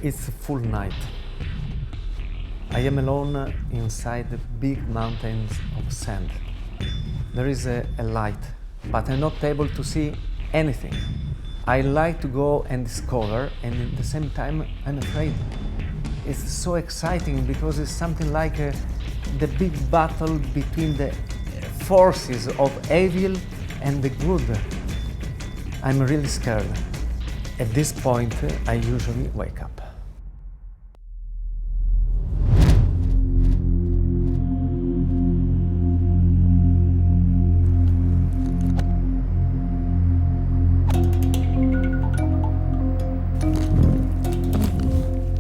It's full night. I am alone inside the big mountains of sand. There is a light, but I'm not able to see anything. I like to go and discover, and at the same time, I'm afraid. It's so exciting because it's something like the big battle between the forces of evil and the good. I'm really scared. At this point, I usually wake up.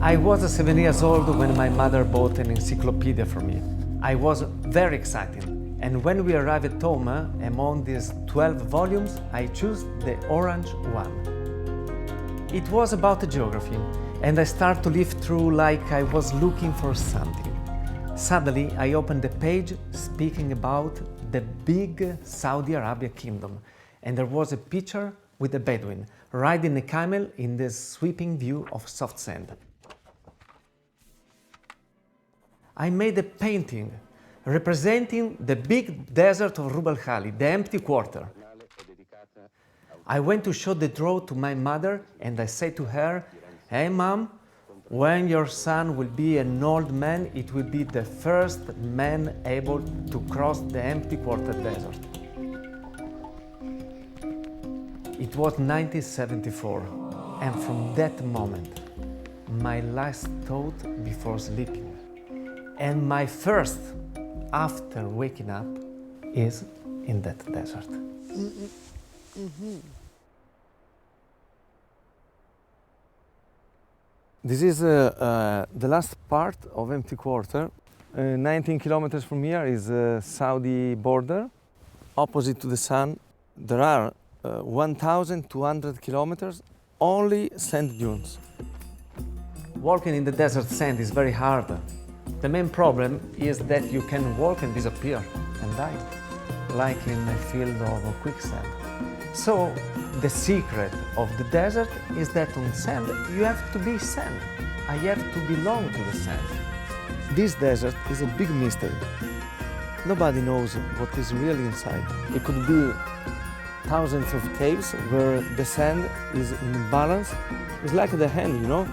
I was 7 years old when my mother bought an encyclopedia for me. I was very excited. And when we arrived at home, among these 12 volumes, I chose the orange one. It was about geography, and I started to live through like I was looking for something. Suddenly, I opened the page speaking about the big Saudi Arabia kingdom, and there was a picture with a Bedouin riding a camel in the sweeping view of soft sand. I made a painting representing the big desert of Rub al-Khali, the empty quarter. I went to show the drawing to my mother and I said to her, "Hey mom, when your son will be an old man, it will be the first man able to cross the empty quarter desert." It was 1974, and from that moment, my last thought before sleeping and my first after waking up is in that desert. This is the last part of empty quarter. 19 kilometers from here is Saudi border. Opposite to the sun, there are 1,200 kilometers, only sand dunes. Walking in the desert sand is very hard. The main problem is that you can walk and disappear and die, like in a field of quicksand. So the secret of the desert is that on sand you have to be sand. I have to belong to the sand. This desert is a big mystery. Nobody knows what is really inside. It could be thousands of caves where the sand is in balance. It's like the hand, you know?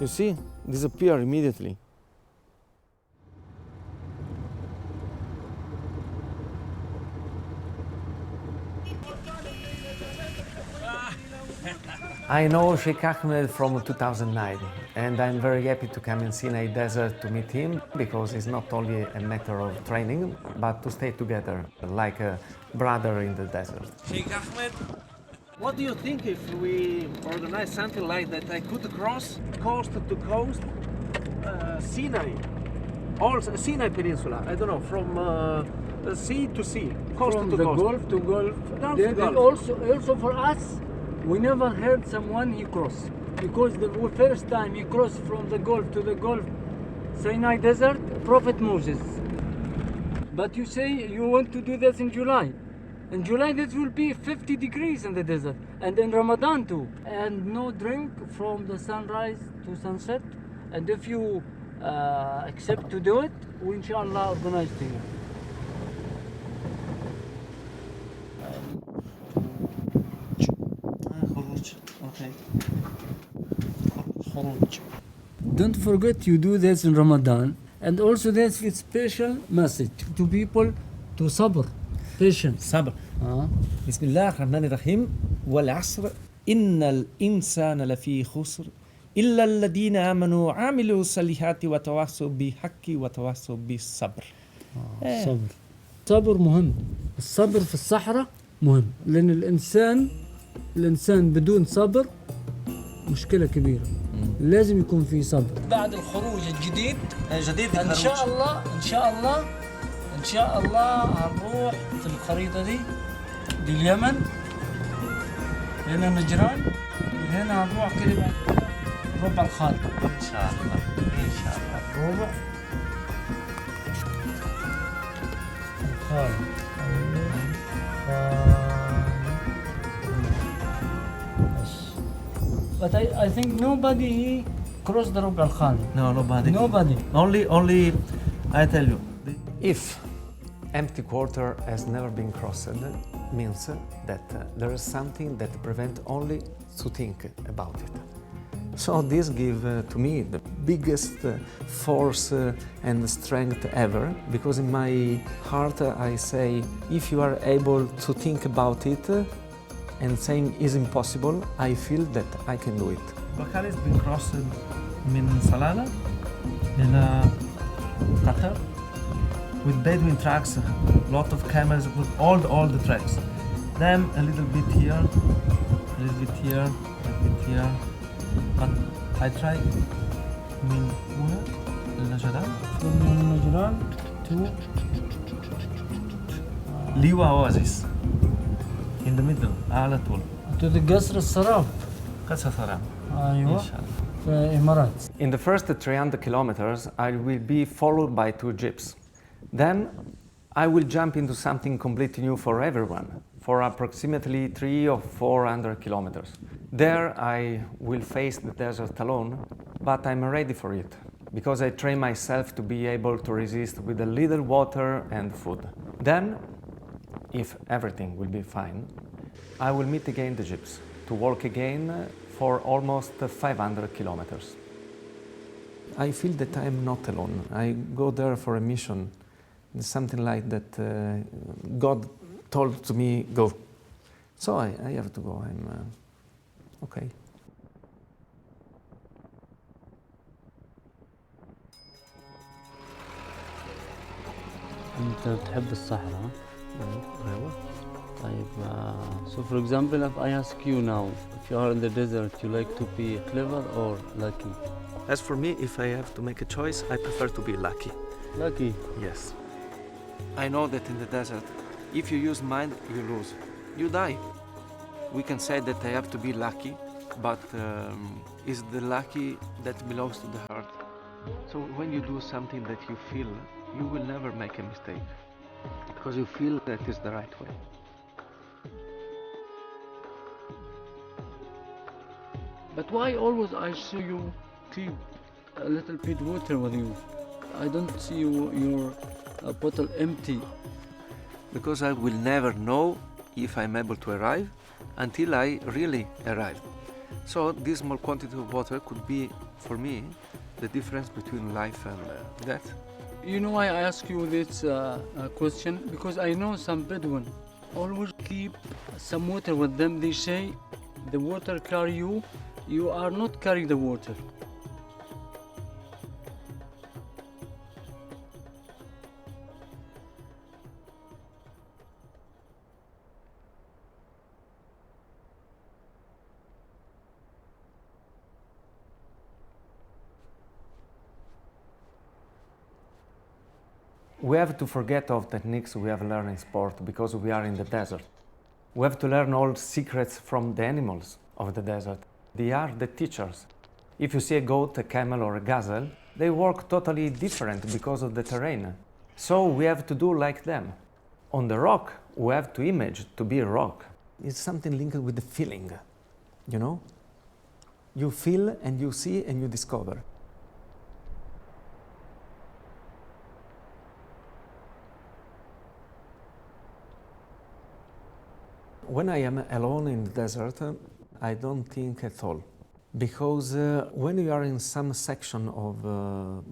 You see, disappear immediately. I know Sheikh Ahmed from 2009, and I'm very happy to come in Sinai Desert to meet him because it's not only a matter of training, but to stay together like a brother in the desert. Sheikh Ahmed, what do you think if we organize something like that? I could cross coast to coast Sinai, also Sinai Peninsula, I don't know, from sea to sea, coast from to the coast. Gulf to Gulf. Gulf to Gulf. Also for us, we never heard someone he crossed, because the first time he crossed from the Gulf to the Gulf, Sinai Desert, Prophet Moses. But you say you want to do this in July. In July this will be 50 degrees in the desert, and in Ramadan too. And no drink from the sunrise to sunset. And if you accept to do it, we inshallah organize to you. Okay. Don't forget you do this in Ramadan, and also there's a special message to people to sabr, patience. صبر. بسم الله الرحمن الرحيم. والعصر إن الإنسان لفي خسر إلا الذين آمنوا وعملوا الصالحات وتواصوا بالحق وتواصوا بالصبر. صبر. صبر مهم. الصبر في الصحراء مهم، لأن الإنسان بدون صبر مشكلة كبيرة. لازم يكون في صبر. بعد الخروج الجديد إن شاء الله هنروح في الخريطة دي لليمن، هنا نجران، وهنا هنروح كده بعد الربع الخالي. إن شاء الله. الربع الخالي. But I think nobody cross the الربع الخالي. No, nobody. Nobody. Only, I tell you. If empty quarter has never been crossed, means that there is something that prevents only to think about it. So this gives to me the biggest force and strength ever, because in my heart I say, if you are able to think about it and saying is impossible, I feel that I can do it. الخالي has been crossed من صلالة إلى قطر with Bedouin tracks, a lot of camels, with all the tracks. Then a little bit here, a little bit here, a little bit here. But I try من هنا لنجران. From نجران to ليوا oasis. In the middle, على طول. to the قصر الصراف. قصر صحراء. أيوة. إن شاء الله. في الإمارات. In the first 300 kilometers, I will be followed by 2 jeeps. Then I will jump into something completely new for everyone, for approximately 300 or 400 kilometers. There I will face the desert alone, but I'm ready for it, because I train myself to be able to resist with a little water and food. Then, if everything will be fine, I will meet again the jeeps, to walk again for almost 500 kilometers. I feel that I'm not alone. I go there for a mission. Something like that God told to me, go. So I have to go. I'm okay. أنت بتحب الصحراء؟ أيوة. طيب so for example if I ask you now if you are in the desert you like to be clever or lucky? As for me, if I have to make a choice, I prefer to be lucky. Lucky? Yes. I know that in the desert, if you use mind, you lose. You die. We can say that I have to be lucky, but it's the lucky that belongs to the heart. So when you do something that you feel, you will never make a mistake, because you feel that is the right way. But why always I see you keep a little bit water with you? I don't see your bottle empty. Because I will never know if I'm able to arrive until I really arrive. So this small quantity of water could be, for me, the difference between life and death. You know why I ask you this question? Because I know some Bedouin always keep some water with them. They say the water carry you, you are not carrying the water. We have to forget all techniques we have learned in sport because we are in the desert. We have to learn all secrets from the animals of the desert. They are the teachers. If you see a goat, a camel or a gazelle, they work totally different because of the terrain. So we have to do like them. On the rock, we have to image to be a rock. It's something linked with the feeling, you know? You feel and you see and you discover. When I am alone in the desert, I don't think at all. Because when you are in some section of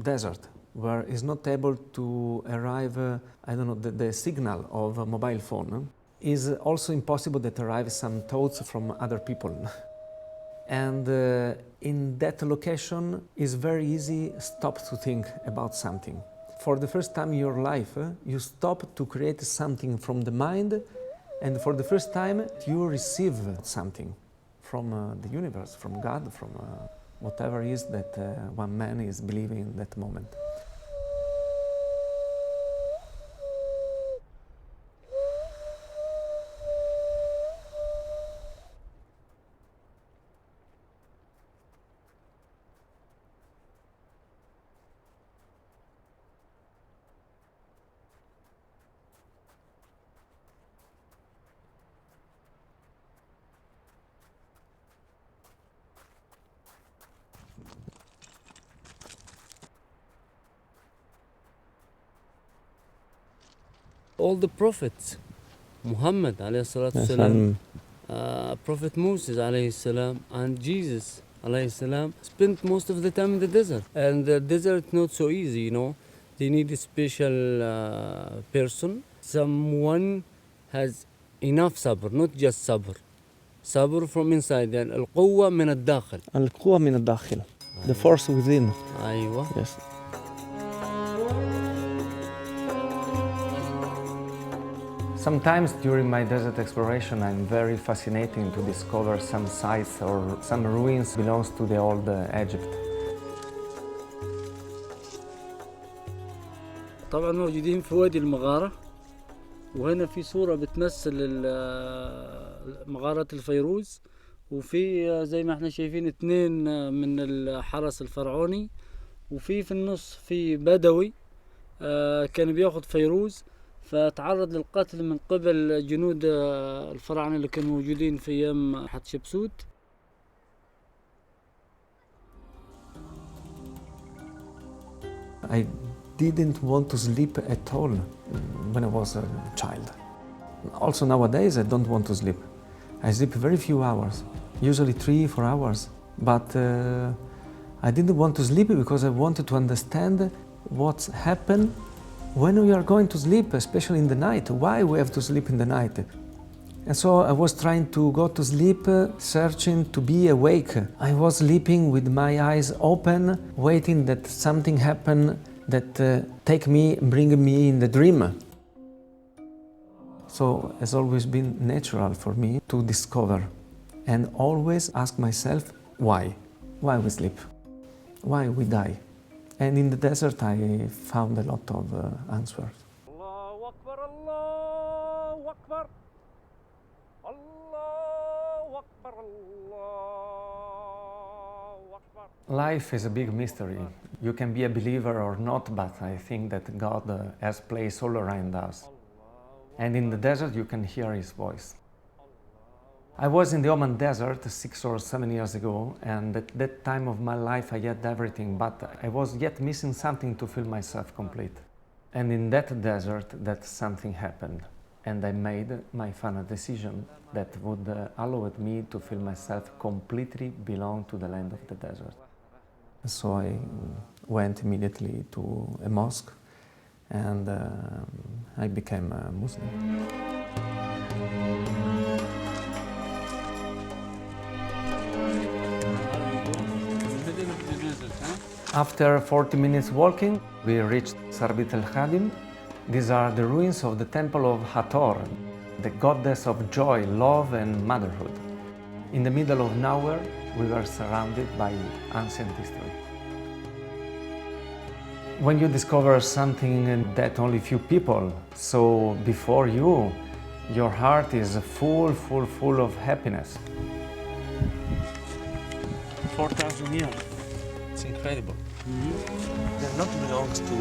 desert where it's not able to arrive, the signal of a mobile phone, is also impossible that arrive some thoughts from other people. And in that location, it's very easy stop to think about something. For the first time in your life, you stop to create something from the mind, and for the first time, you receive something from the universe, from God, from whatever is that one man is believing in that moment. All the prophets, Muhammad عليه الصلاة والسلام, Prophet Moses عليه السلام, and Jesus عليه السلام spent most of the time in the desert. And the desert not so easy, you know. They need a special person, someone has enough sabr, not just sabr. Sabr from inside, and القوة من الداخل. القوة من الداخل. The force within. أيوة. Yes. Sometimes during my desert exploration, I'm very fascinated to discover some sites or some ruins belongs to the old Egypt. طبعا موجودين في وادي المغارة، وهنا في صورة بتمثل مغارة الفيروز، وفي زي ما احنا شايفين 2 من الحرس الفرعوني، وفي النص في بدوي كان بياخد فيروز، فتعرض للقتل من قبل جنود الفراعنة اللي كانوا موجودين في ايام حتشبسوت. I didn't want to sleep at all when I was a child. Also nowadays I don't want to sleep. I sleep very few hours, usually 3-4 hours. But I didn't want to sleep because I wanted to understand what's happened when we are going to sleep, especially in the night. Why we have to sleep in the night? And so I was trying to go to sleep, searching to be awake. I was sleeping with my eyes open, waiting that something happen that bring me in the dream. So it's always been natural for me to discover and always ask myself, why? Why we sleep? Why we die? And in the desert I found a lot of answers. Allahu Akbar, Allahu Akbar. Allahu Akbar, Allahu Akbar. Life is a big mystery. You can be a believer or not, but I think that God has placed all around us. And in the desert you can hear His voice. I was in the Oman desert 6 or 7 years ago, and at that time of my life I had everything, but I was yet missing something to feel myself complete. And in that desert, that something happened, and I made my final decision that would allow me to feel myself completely belong to the land of the desert. So I went immediately to a mosque, and I became a Muslim. After 40 minutes walking, we reached Sarbit al-Khadim. These are the ruins of the temple of Hathor, the goddess of joy, love and motherhood. In the middle of nowhere, we were surrounded by ancient history. When you discover something that only few people saw before you, your heart is full of happiness. 4,000 years. It's incredible. That not belongs to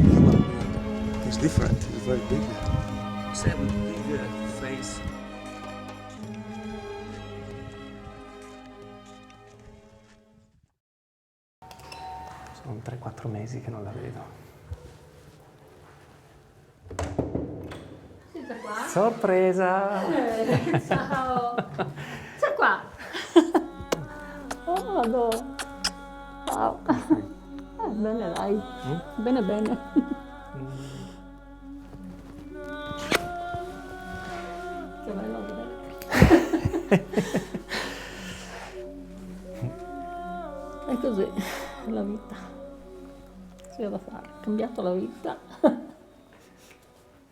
human being. It's different. It's very big. 7 big face. Sono 3-4 mesi che non la vedo. Siete qua? Sorpresa! Ciao! Sei qua! Oh, adoro! Ciao! Bene dai! Bene bene! Che bello vedere! È così la vita. C'è da fare, ho cambiato la vita.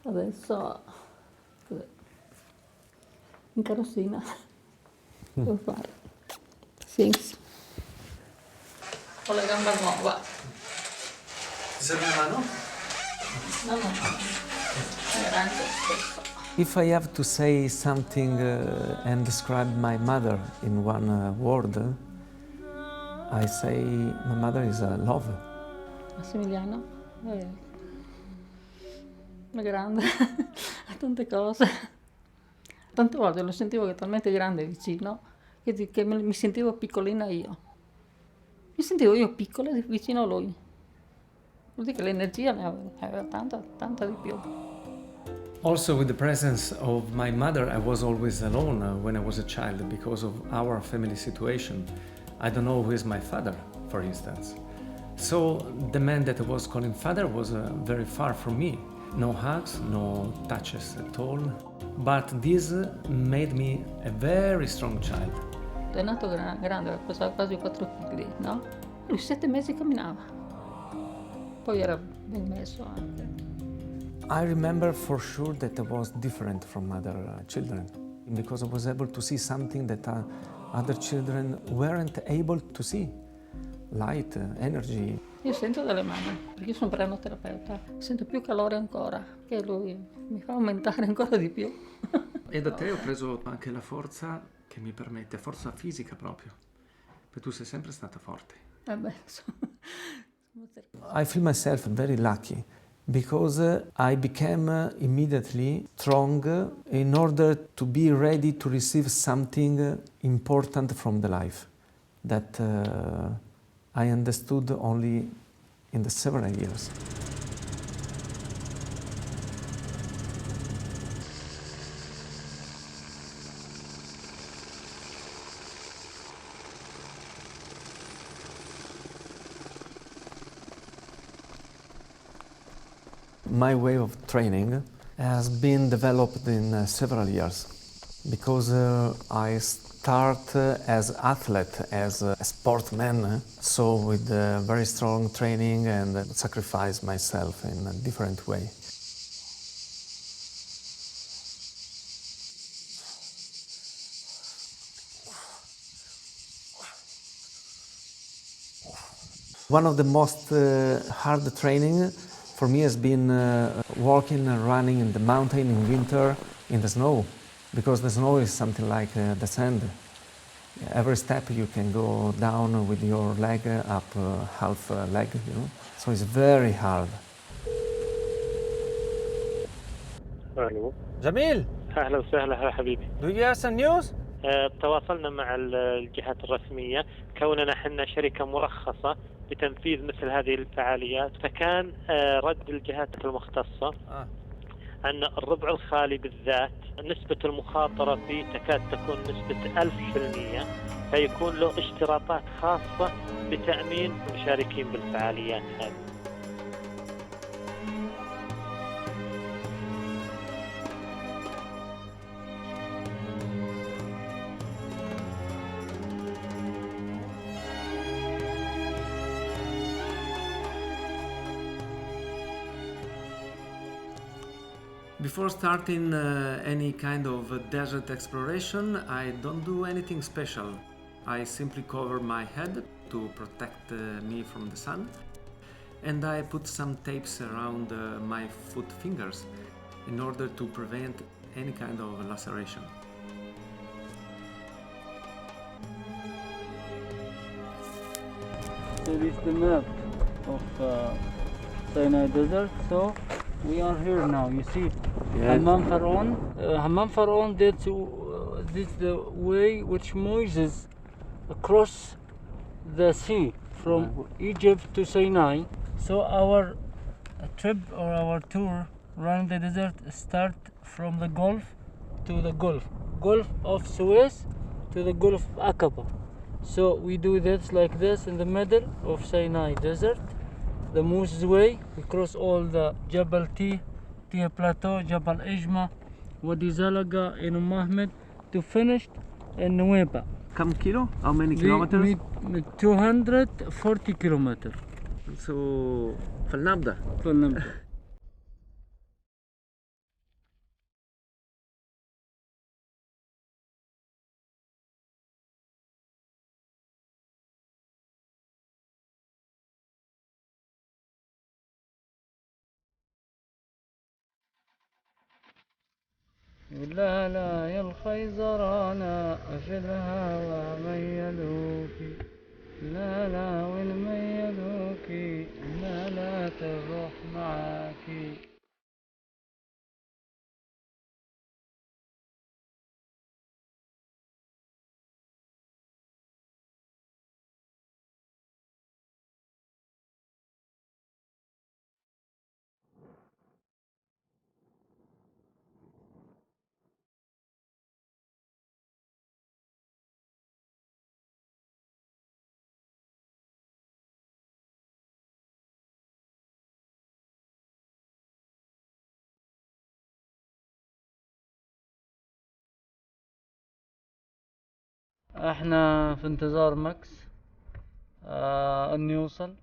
Adesso così. In carrozzina devo fare. Things. Ho la gamba nuova. Ti serve una mano? No, è grande questo. If I have to say something and describe my mother in one word, I say my mother is love. Massimiliano è grande, ha tante cose. Tante volte lo sentivo che è talmente grande vicino che mi sentivo piccolina io. Mi sentivo io piccola vicino a lui. Vuol dire che l'energia ne aveva tanta di più. Also, with the presence of my mother, I was always alone when I was a child because of our family situation. I don't know who is my father, for instance. So the man that I was calling father was very far from me. No hugs, no touches at all. But this made me a very strong child. È nato grande, aveva quasi 4 kg, no? Lui 7 mesi camminava. Poi era ben messo anche. I remember for sure that I was different from other children because I was able to see something that other children weren't able to see. Light, energy. Io sento dalle mani, perché io sono pranoterapeuta, sento più calore ancora, che lui mi fa aumentare ancora di più. E da te ho preso anche la forza che mi permette, forza fisica proprio, perché tu sei sempre stata forte. I feel myself very lucky because I became immediately strong in order to be ready to receive something important from the life that I understood only in the several years. My way of training has been developed in several years because I start as athlete, as a sportsman, so with very strong training and sacrifice myself in a different way. One of the most hard training for me has been walking and running in the mountain in winter in the snow, because the snow is something like the sand. Every step you can go down with your leg up half leg, you know. So it's very hard. الو جميل. اهلا وسهلا يا حبيبي. Do you have some news? تواصلنا مع الجهات الرسميه كوننا احنا شركه مرخصه بتنفيذ مثل هذه الفعاليات، فكان رد الجهات المختصه ان الربع الخالي بالذات نسبه المخاطره فيه تكاد تكون نسبه 1000%، فيكون له اشتراطات خاصه بتامين المشاركين بالفعاليات هذه. Before starting any kind of desert exploration, I don't do anything special. I simply cover my head to protect me from the sun, and I put some tapes around my foot fingers in order to prevent any kind of laceration. So this is the map of Sinai Desert. So we are here now. You see, Hammam Pharaon. Hammam Pharaon. That's this the way which Moses across the sea from Egypt to Sinai. So our trip or our tour around the desert start from the Gulf to the Gulf of Suez to the Gulf of Aqaba. So we do this like this in the middle of Sinai Desert. The Moses way, we cross all the Jabal Tia Plateau, Jabal Ijma, Wadi Zalaga, and Mohammed to finish in Nueva. Come kilo? How many kilometers? 240 kilometers. So, فالنبدأ. لا لا يا الخيزرانا في الهوى ميلوكي، لا لا وين ميلوكي، لا لا تروح معاكي. احنا في انتظار ماكس انه يوصل.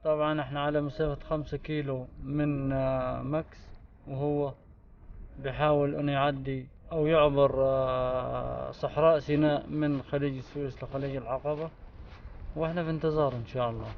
طبعا احنا على مسافة 5 كيلو من ماكس، وهو بيحاول انه يعدي او يعبر صحراء سيناء من خليج السويس لخليج العقبة، واحنا في انتظار ان شاء الله.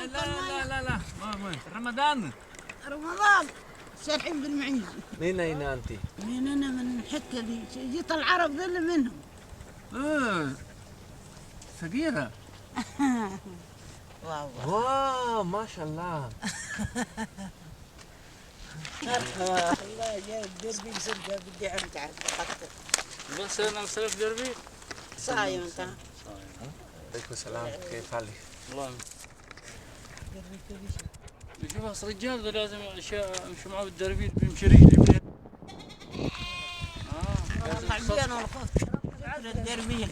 لا ما رمضان شارحين بالمعيز. من أين أنت؟ من أنا من حتة دي جيت العرب ذل منهم. صغيرة. واو ما شاء الله. الله جاي دربي صدق بدي أرجع بخاطر. بس انا سلف دربي. صايم أنت. عليكم السلام، كيف حالك؟ والله شوف رجال ذا لازم امشي معاه بالدربي بيمشي رجلي. عبيان ولا خفت. الدربية.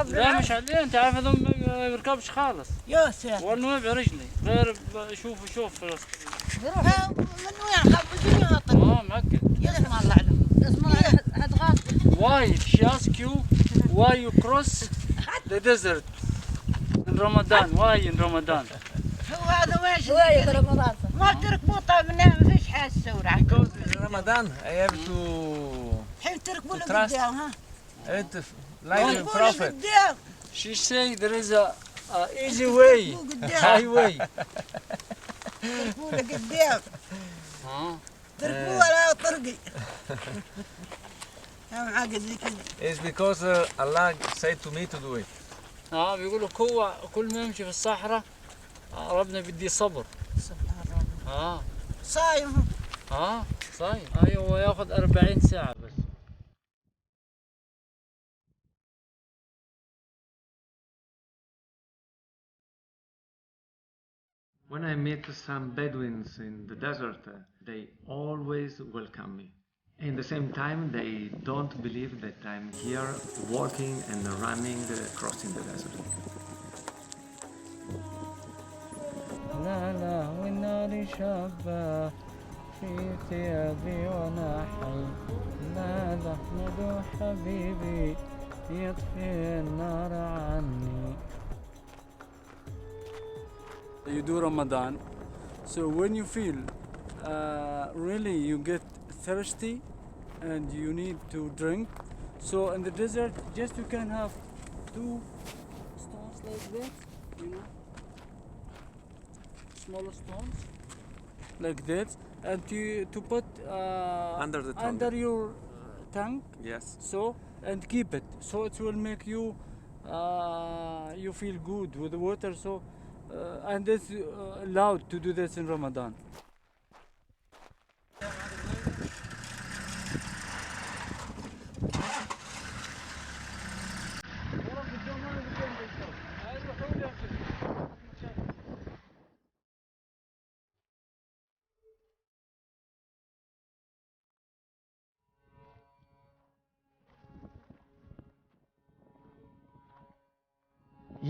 لا مش عليه، انت عارف هذول ما بيركبش خالص. يا ساتر. وانه برجلي غير شوف من وين خبزوني هطل. مأكد. اسم الله علم. اسم الله هتغاط. Why she ask you why you cross the desert in Ramadan? Why in Ramadan? هو هذا واش وايد رمضان. ما تركبوا طيب ما فيش حاجة تسوي. Because Ramadan I have to الحين تركبوا له trust قدام ها. like the prophet. She say there is a easy way, highway. تركبوا له قدام. تركبوا على طرقي. يا معاقد زي كذا. It's because Allah said to me to do it. بيقولوا كل ما يمشي في الصحراء ربنا بدي صبر. سبحان الله. صايم. صايم. ايوه ياخذ 40 ساعة بس. When I met some Bedouins in the desert, they always welcome me. In the same time, they don't believe that I'm here walking and running, crossing the desert. لا والنار شابة في ثيابي وانا حي، لا ندو حبيبي يطفي النار عني. You do Ramadan, so when you feel really you get thirsty and you need to drink, so in the desert just you can have 2 stones like that, you know, smaller stones like that, and to put under your tongue. Yes. So and keep it, so it will make you you feel good with the water. So and it's allowed to do this in Ramadan.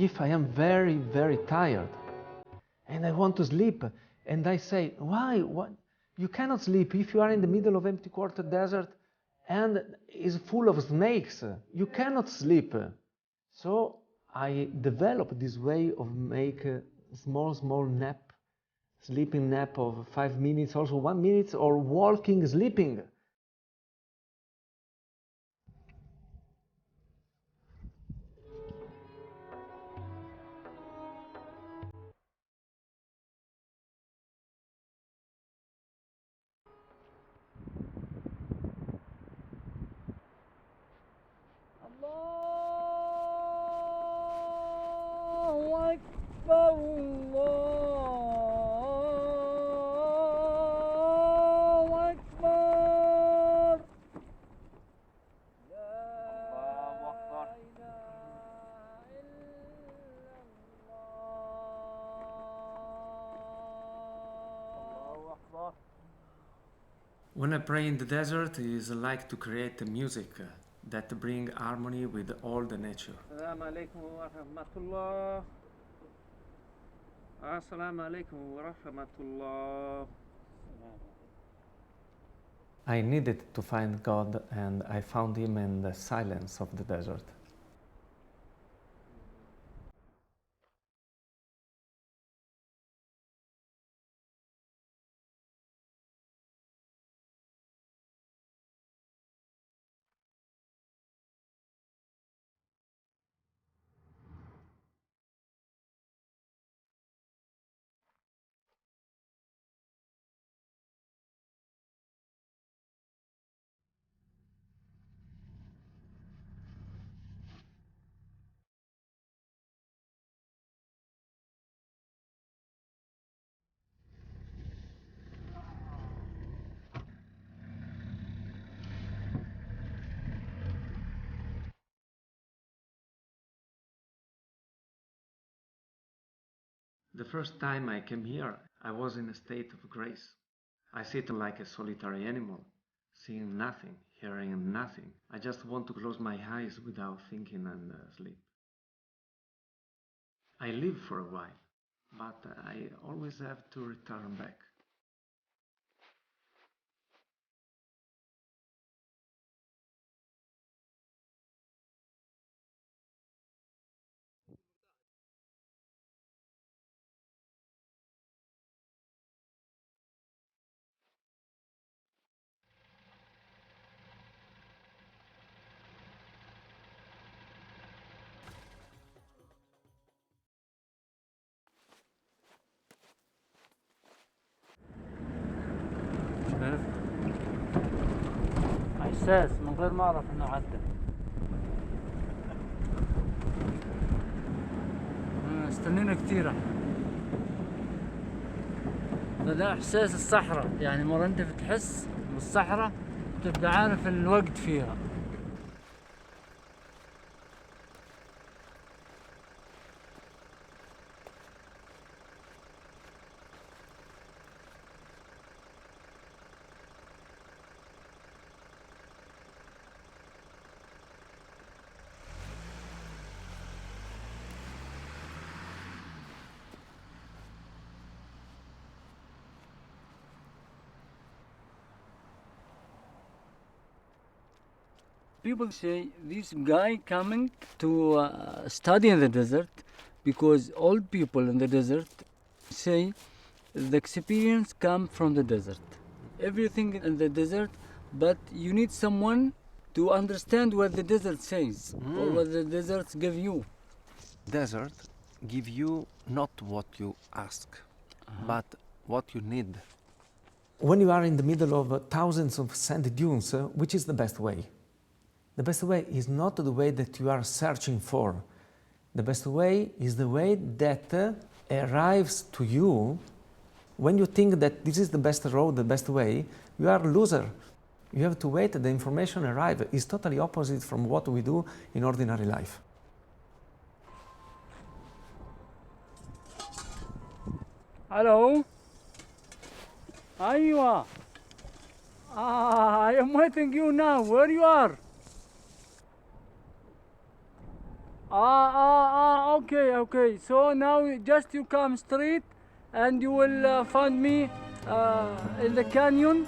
If I am very, very tired and I want to sleep, and I say, why? What? You cannot sleep if you are in the middle of empty quarter desert and is full of snakes. You cannot sleep. So I developed this way of make a small nap, sleeping nap of 5 minutes, also 1 minute, or walking, sleeping. When I pray in the desert, it is like to create a music that bring harmony with all the nature. السلام عليكم ورحمة الله. السلام عليكم ورحمة الله. I needed to find God, and I found him in the silence of the desert. The first time I came here, I was in a state of grace. I sit like a solitary animal, seeing nothing, hearing nothing. I just want to close my eyes without thinking and sleep. I live for a while, but I always have to return back. احساس من غير ما اعرف انه عدى. استنينا كثير احنا. فده احساس الصحراء، يعني مرة انت بتحس بالصحراء بتبقى عارف الوقت فيها. People say this guy coming to study in the desert because old people in the desert say the experience come from the desert. Everything in the desert, but you need someone to understand what the desert says or what the deserts give you. Desert give you not what you ask, but what you need. When you are in the middle of thousands of sand dunes, which is the best way? The best way is not the way that you are searching for. The best way is the way that arrives to you. When you think that this is the best road, the best way, you are a loser. You have to wait the information arrive. It's totally opposite from what we do in ordinary life. Hello. أيوة. I am waiting you now. Where you are? Okay. So now just you come straight and you will find me in the canyon.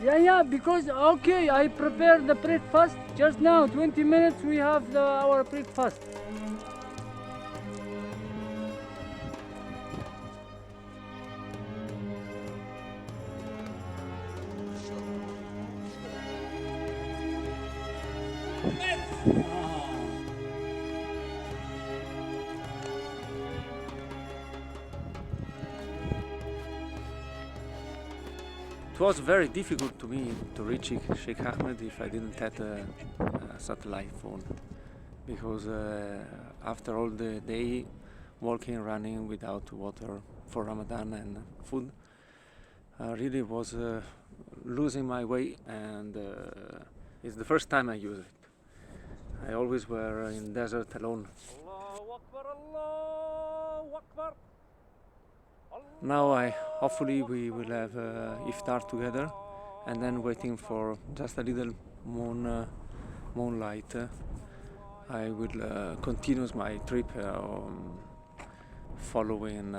Yeah, because okay, I prepared the breakfast just now. 20 minutes we have our breakfast. It was very difficult to me to reach Sheikh Ahmed if I didn't have a satellite phone, because after all the day walking, running without water for Ramadan and food, really was losing my way, and it's the first time I use it. I always were in desert alone. Now hopefully we will have iftar together and then waiting for just a little moonlight, I will continue my trip following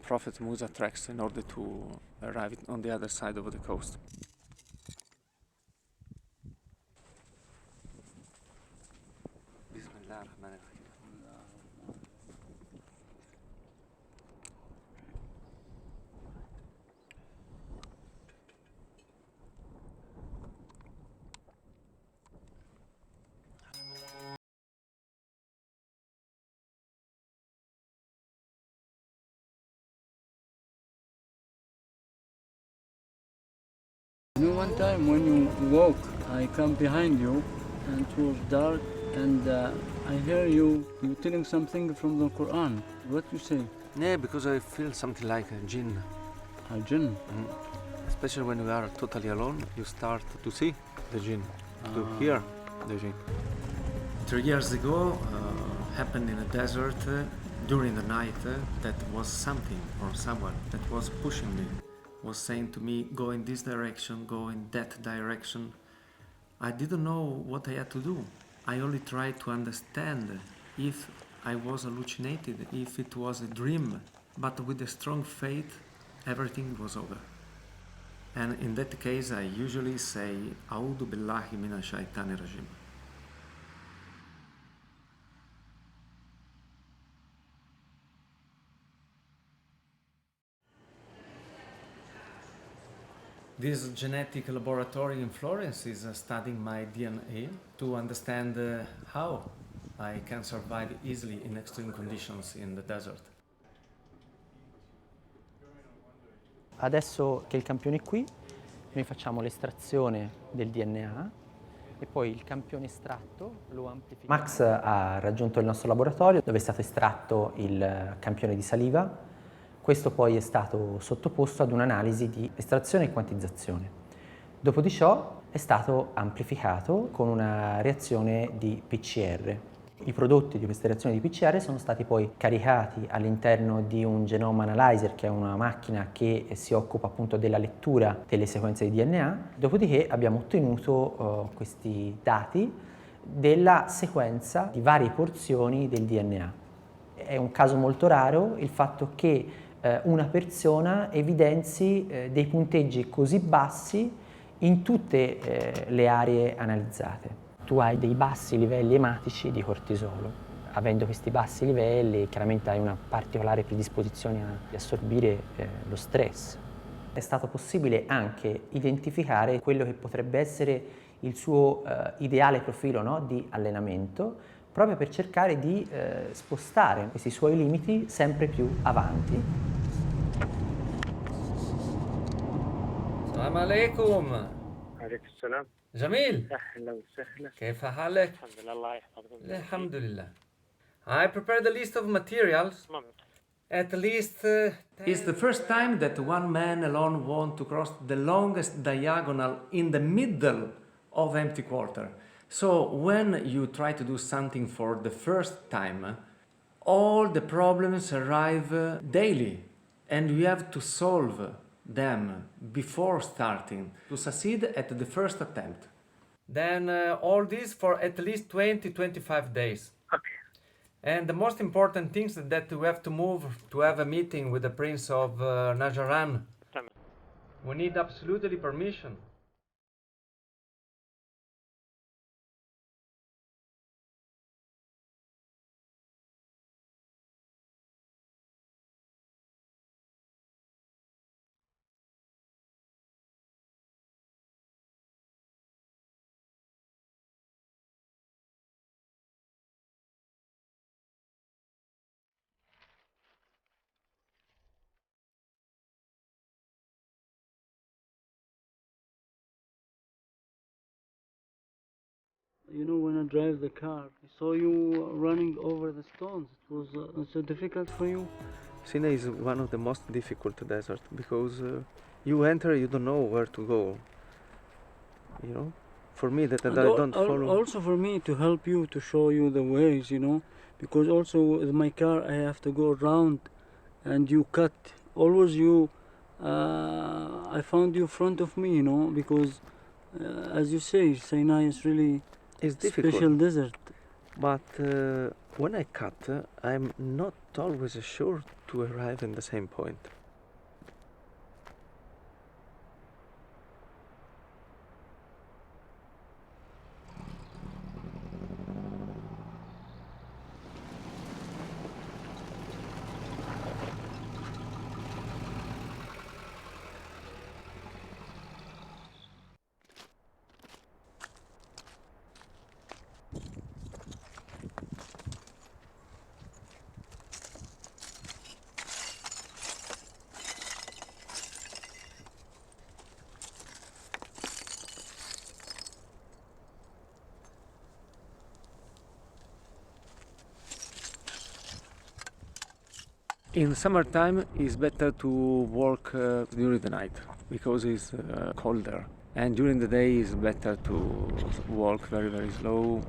Prophet Musa tracks in order to arrive on the other side of the coast. You know, one time when you walk, I come behind you and it was dark and I hear you telling something from the Quran. What you say? Yeah, because I feel something like a jinn. A jinn? Especially when you are totally alone, you start to see the jinn, to hear the jinn. 3 years ago, happened in a desert during the night that was something or someone that was pushing me, was saying to me, go in this direction, go in that direction. I didn't know what I had to do. I only tried to understand if I was hallucinated, if it was a dream. But with a strong faith, everything was over. And in that case, I usually say, A'udhu billahi minash shaitani rajim. This genetic laboratory in Florence is studying my DNA to understand how I can survive easily in extreme conditions in the desert. Adesso che il campione è qui, noi facciamo l'estrazione del DNA e poi il campione estratto lo amplifichiamo. Max ha raggiunto il nostro laboratorio dove è stato estratto il campione di saliva. Questo poi è stato sottoposto ad un'analisi di estrazione e quantizzazione. Dopo di ciò è stato amplificato con una reazione di PCR. I prodotti di questa reazione di PCR sono stati poi caricati all'interno di un genome analyzer, che è una macchina che si occupa appunto della lettura delle sequenze di DNA. Dopodiché abbiamo ottenuto questi dati della sequenza di varie porzioni del DNA. È un caso molto raro il fatto che una persona evidenzi dei punteggi così bassi in tutte le aree analizzate. Tu hai dei bassi livelli ematici di cortisolo. Avendo questi bassi livelli, chiaramente hai una particolare predisposizione a assorbire lo stress. È stato possibile anche identificare quello che potrebbe essere il suo ideale profilo, no, di allenamento, proprio per cercare di spostare questi suoi limiti sempre più avanti. Assalamu alaikum. عليك السلام. جميل. أهلا وسهلا. كيف حالك؟ الحمد لله الله يحفظكم. الحمد لله. I prepared a list of materials. At least it's the first time that one man alone wants to cross the longest diagonal in the middle of empty quarter. So when you try to do something for the first time, all the problems arrive daily and you have to solve them before starting to succeed at the first attempt. Then all this for at least 20-25 days. Okay. And the most important thing is that we have to move to have a meeting with the Prince of Nijran. تمام. We need absolutely permission. You know, when I drive the car, I saw you running over the stones. It was so difficult for you. Sinai is one of the most difficult deserts because you enter, you don't know where to go. You know, for me that I don't follow. Also for me to help you, to show you the ways, you know, because also with my car I have to go around and you cut. Always you I found you in front of me, you know, because as you say, Sinai is really It's difficult. special desert. But when I cut, I'm not always sure to arrive in the same point. In summertime, it's better to walk during the night because it's colder, and during the day it's better to walk very slow,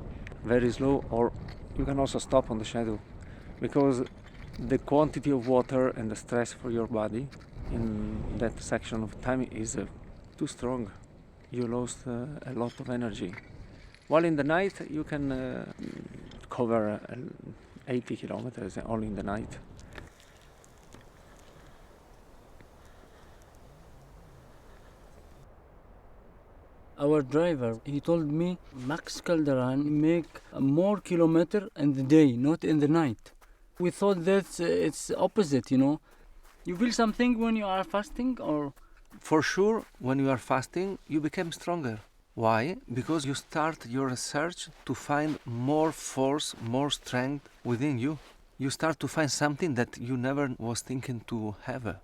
or you can also stop on the shadow because the quantity of water and the stress for your body in that section of time is too strong. You lost a lot of energy. While in the night you can cover 80 kilometers only in the night. Our driver, he told me Max Calderon make more kilometer in the day, not in the night. We thought that it's opposite, you know. You feel something when you are fasting, or? For sure, when you are fasting, you become stronger. Why? Because you start your search to find more force, more strength within you. You start to find something that you never was thinking to have.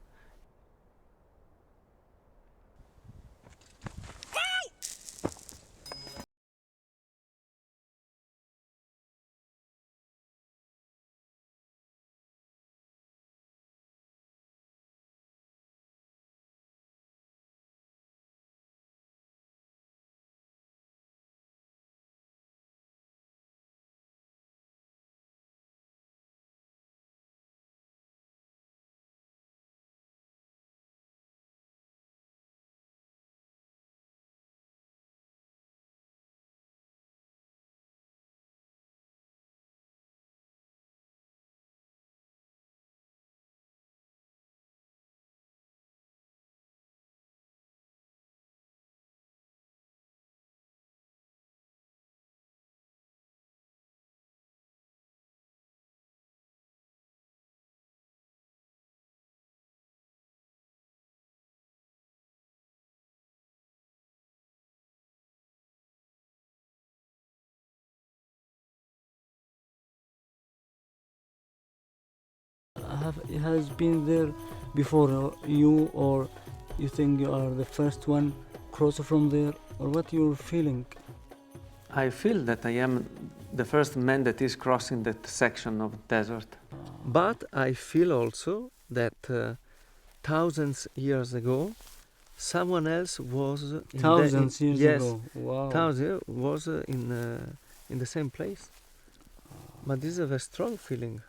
Has been there before you, or you think you are the first one cross from there, or what you're feeling? I feel that I am the first man that is crossing that section of desert. But I feel also that thousands years ago, someone else was Thousands years yes, ago. Wow. thousands was in the same place. But this is a very strong feeling.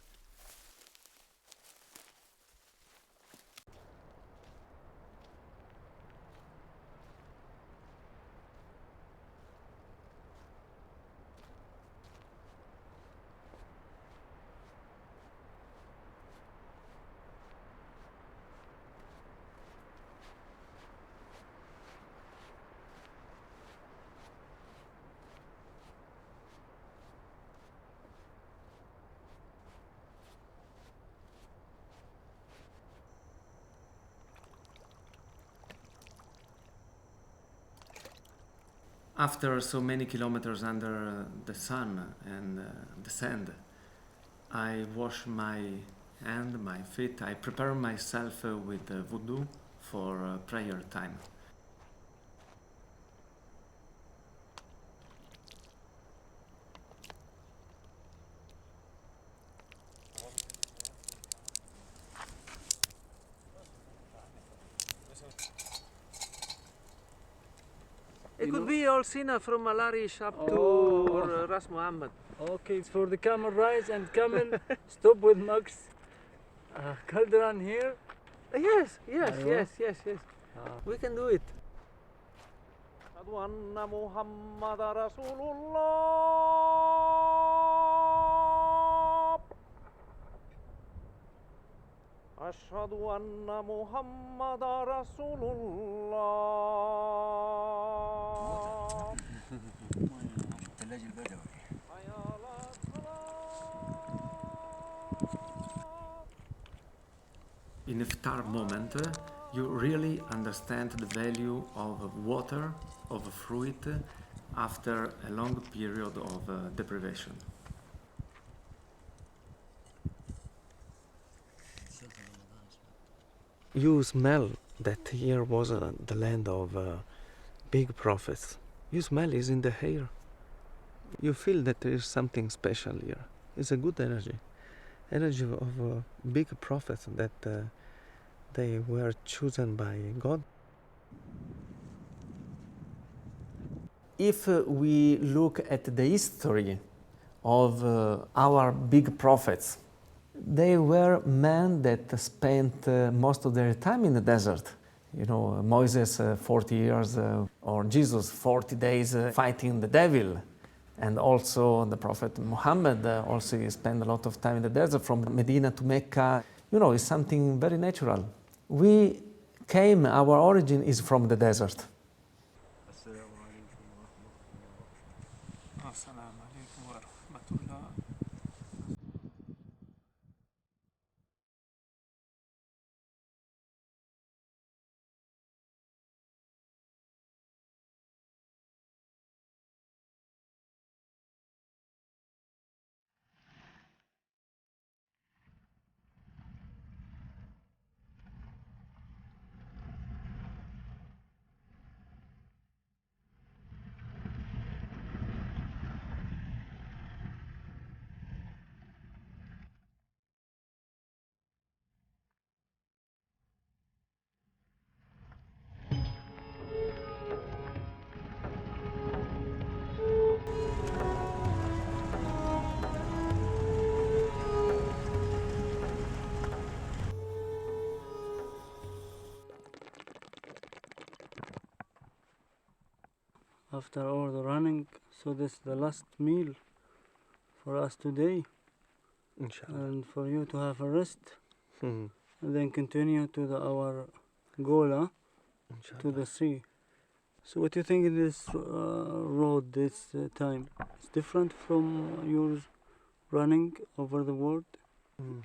After so many kilometers under the sun and the sand, I wash my hand, my feet. I prepare myself with voodoo for prayer time. It could be all Sina from Malarish up to Ras Muhammad. Okay, it's for the camel rise and camel stop with Max Calderon here. Yes, yes, أيوة. yes, yes, yes. We can do it. أشهد أن محمد رسول الله. أشهد أن محمد رسول الله. الثلاجة البدوي. حي على الصلاة. In a iftar moment, you really understand the value of water, of fruit, after a long period of deprivation. You smell that here was the land of big prophets. You smell is in the air. You feel that there is something special here. It's a good energy of big prophets that they were chosen by God. If we look at the history of our big prophets, they were men that spent most of their time in the desert. You know, Moses 40 years or Jesus 40 days fighting the devil. And also the Prophet Muhammad also spent a lot of time in the desert from Medina to Mecca. You know, it's something very natural. Our origin is from the desert. After all the running, so this is the last meal for us today. Inshallah. And for you to have a rest, Hmm. and then continue to our goal, to the sea. So what do you think of this road this time? It's different from your running over the world? Mm.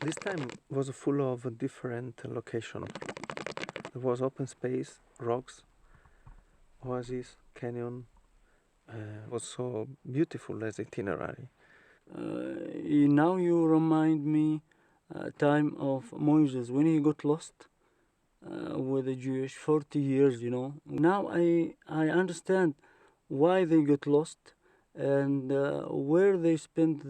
This time was full of a different location. There was open space, rocks, oasis, canyon. Was so beautiful as itinerary. Now you remind me time of Moses when he got lost with the Jewish 40 years, you know. Now I understand why they got lost and where they spent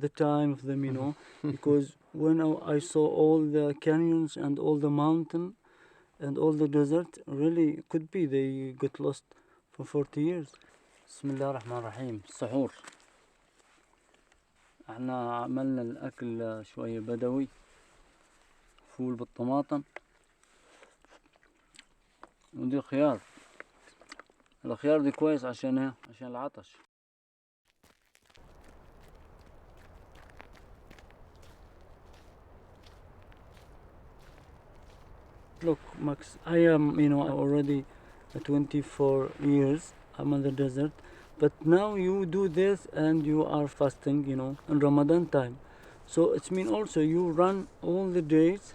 the time of them, you know. Because when I saw all the canyons and all the mountain and all the desert, really could be they got lost for 40 years. بسم الله الرحمن الرحيم. السحور. احنا عملنا الاكل شوية بدوي، فول بالطماطم ودي خيار. الخيار دي كويس عشان ايه؟ عشان العطش. Look, Max, I am, you know, already 24 years. I'm in the desert, but now you do this and you are fasting, you know, in Ramadan time. So it's mean also you run all the days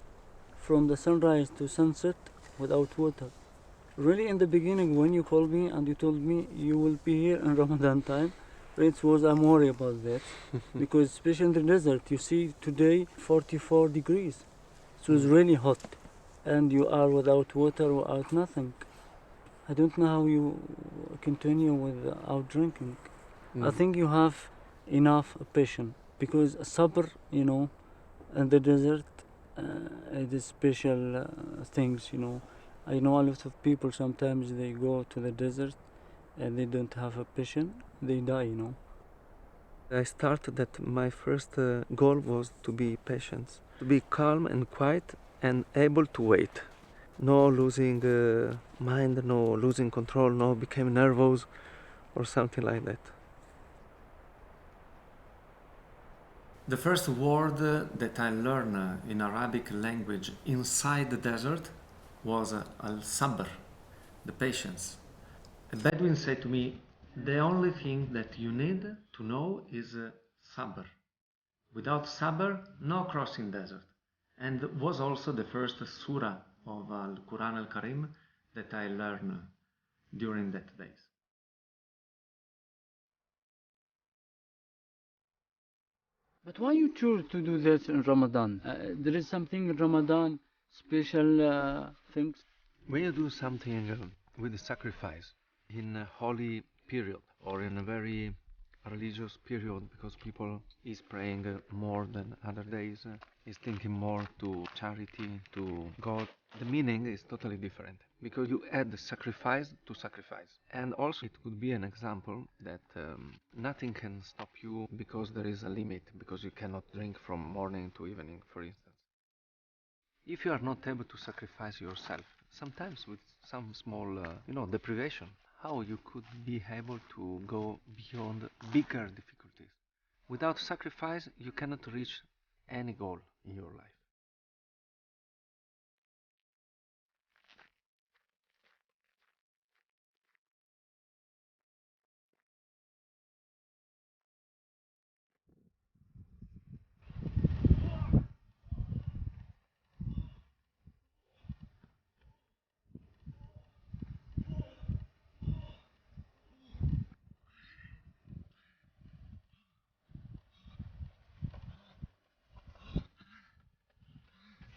from the sunrise to sunset without water. Really, in the beginning, when you called me and you told me you will be here in Ramadan time, I'm worried about that because especially in the desert, you see today 44 degrees, so it's really hot, and you are without water, without nothing. I don't know how you continue without drinking. I think you have enough patience because sabr, you know, in the desert, it is special things, you know. I know a lot of people sometimes they go to the desert and they don't have a patience, they die, you know. I started that my first goal was to be patient, to be calm and quiet and able to wait. No losing mind, no losing control, no becoming nervous or something like that. The first word that I learned in Arabic language inside the desert was al-sabr, the patience. A Bedouin said to me, the only thing that you need to know is sabr. Without sabr, no crossing desert. And was also the first surah of Al-Quran Al-Karim that I learned during that days. But why you choose to do this in Ramadan? There is something in Ramadan, special things? When you do something with sacrifice in a holy period or in a very religious period, because people is praying more than other days, is thinking more to charity, to God, the meaning is totally different because you add sacrifice to sacrifice. And also it could be an example that nothing can stop you because there is a limit, because you cannot drink from morning to evening, for instance. If you are not able to sacrifice yourself, sometimes with some small, deprivation, how you could be able to go beyond bigger difficulties? Without sacrifice, you cannot reach any goal in your life.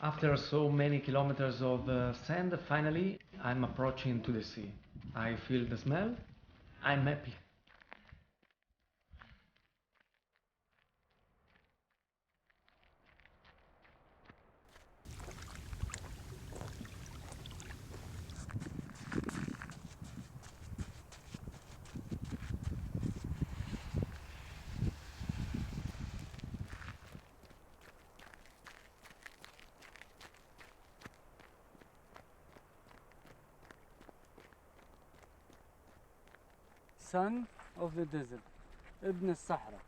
After so many kilometers of sand, finally I'm approaching to the sea. I feel the smell. I'm happy. Son of the desert, ابن الصحراء.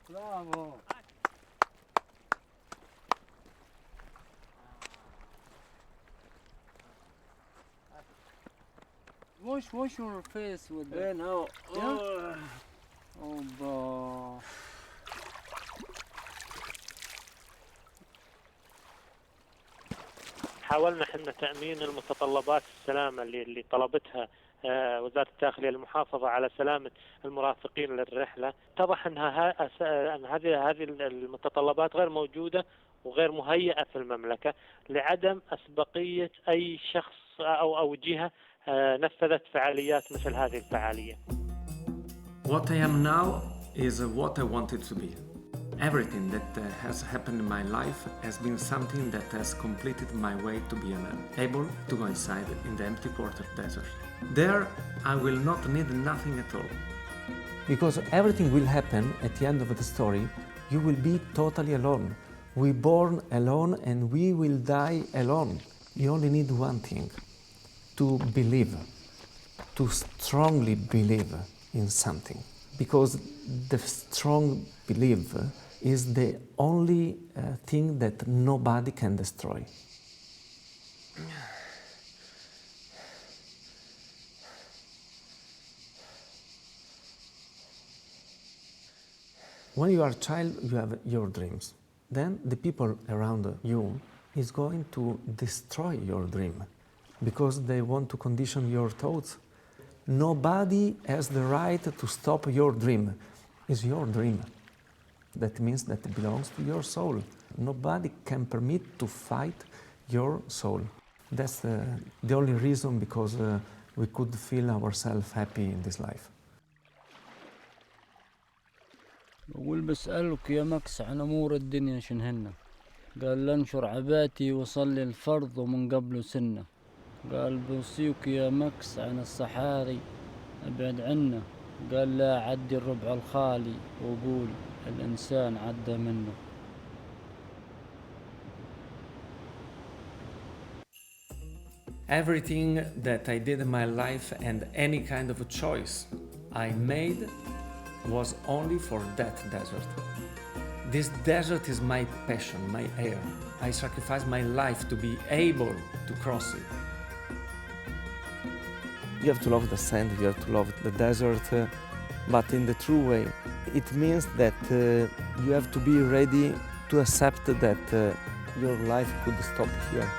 Bravo. Wash your face with that. no. Yeah? Oh, حاولنا احنا تأمين المتطلبات السلامة اللي طلبتها وزارة الداخلية للمحافظة على سلامة المرافقين للرحلة. اتضح أن هذه المتطلبات غير موجودة وغير مهيئة في المملكة لعدم أسبقية أي شخص أو جهة نفذت فعاليات مثل هذه الفعالية. What I am now is what I wanted to be. Everything that has happened in my life has been something that has completed my way to be a man, able to go inside in the empty quarter desert. There, I will not need nothing at all. Because everything will happen at the end of the story, you will be totally alone. We born alone and we will die alone. You only need one thing, to believe, to strongly believe in something. Because the strong belief is the only thing that nobody can destroy. When you are a child, you have your dreams. Then the people around you is going to destroy your dream because they want to condition your thoughts. Nobody has the right to stop your dream. It's your dream. That means that it belongs to your soul. Nobody can permit to fight your soul. That's the only reason because we could feel ourselves happy in this life. بقول بسألك يا مكس عن أمور الدنيا شنهن. قال لانشر عباتي وصلي الفرض ومن قبله سنة. قال بوصيك يا مكس عن الصحاري ابعد عنا. قال لا عدي الربع الخالي وقول الإنسان عدى منه. Everything that I did in my life and any kind of a choice I made was only for that desert. This desert is my passion, my air. I sacrificed my life to be able to cross it. You have to love the sand, you have to love the desert, but in the true way. It means that you have to be ready to accept that your life could stop here.